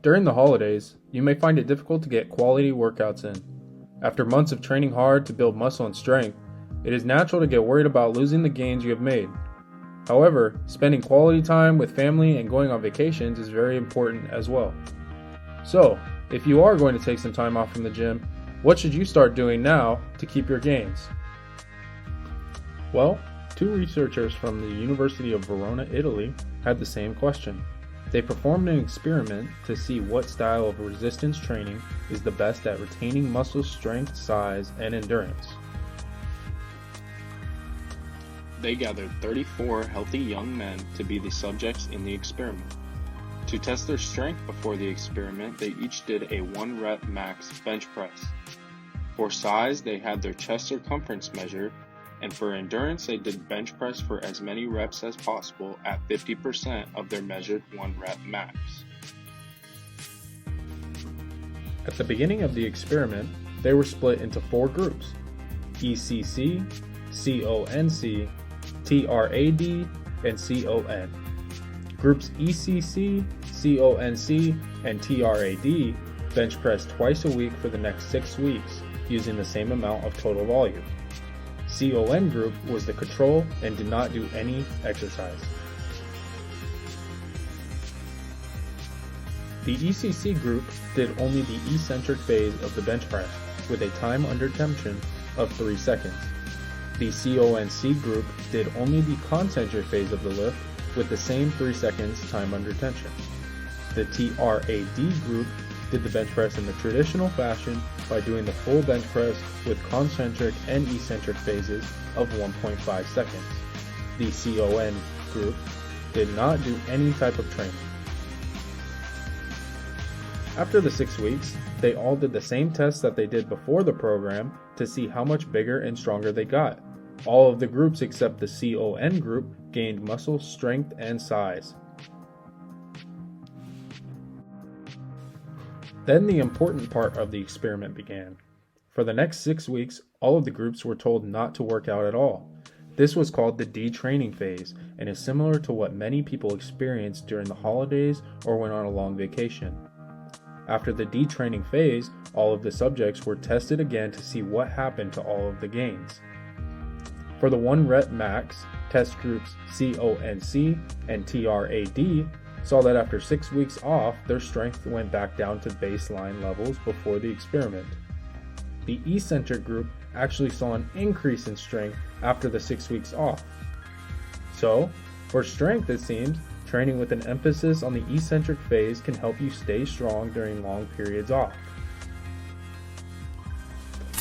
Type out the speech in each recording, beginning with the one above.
During the holidays, you may find it difficult to get quality workouts in. After months of training hard to build muscle and strength, it is natural to get worried about losing the gains you have made. However, spending quality time with family and going on vacations is very important as well. So, if you are going to take some time off from the gym, what should you start doing now to keep your gains? Well, two researchers from the University of Verona, Italy, had the same question. They performed an experiment to see what style of resistance training is the best at retaining muscle strength, size, and endurance. They gathered 34 healthy young men to be the subjects in the experiment. To test their strength before the experiment, they each did a 1-rep max bench press. For size, they had their chest circumference measured, and for endurance, they did bench press for as many reps as possible at 50% of their measured 1-rep max. At the beginning of the experiment, they were split into 4 groups: ECC, CONC, TRAD, and CON. Groups ECC, CONC, and TRAD bench pressed twice a week for the next 6 weeks using the same amount of total volume. CON group was the control and did not do any exercise. The ECC group did only the eccentric phase of the bench press with a time under tension of 3 seconds. The CONC group did only the concentric phase of the lift with the same 3 seconds time under tension. The TRAD group did the bench press in the traditional fashion by doing the full bench press with concentric and eccentric phases of 1.5 seconds. The CON group did not do any type of training. After the 6 weeks, they all did the same tests that they did before the program to see how much bigger and stronger they got. All of the groups except the CON group gained muscle strength and size. Then the important part of the experiment began. For the next 6 weeks, all of the groups were told not to work out at all. This was called the detraining phase and is similar to what many people experience during the holidays or when on a long vacation. After the detraining phase, all of the subjects were tested again to see what happened to all of the gains. For the 1-rep max, test groups CONC and TRAD saw that after 6 weeks off, their strength went back down to baseline levels before the experiment. The eccentric group actually saw an increase in strength after the 6 weeks off. So, for strength it seems, training with an emphasis on the eccentric phase can help you stay strong during long periods off.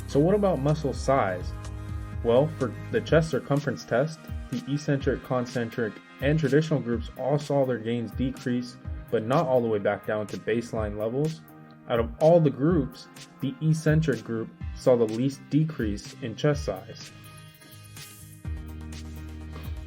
So what about muscle size? Well, for the chest circumference test, the eccentric, concentric, and traditional groups all saw their gains decrease, but not all the way back down to baseline levels. Out of all the groups, the eccentric group saw the least decrease in chest size.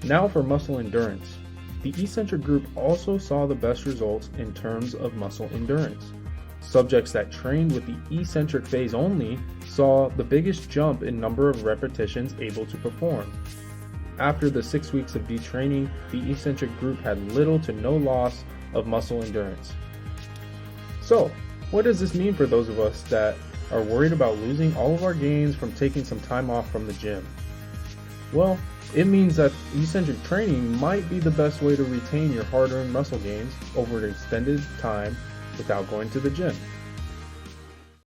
Now for muscle endurance. The eccentric group also saw the best results in terms of muscle endurance. Subjects that trained with the eccentric phase only saw the biggest jump in number of repetitions able to perform. After the 6 weeks of detraining, the eccentric group had little to no loss of muscle endurance. So, what does this mean for those of us that are worried about losing all of our gains from taking some time off from the gym? Well, it means that eccentric training might be the best way to retain your hard-earned muscle gains over an extended time without going to the gym.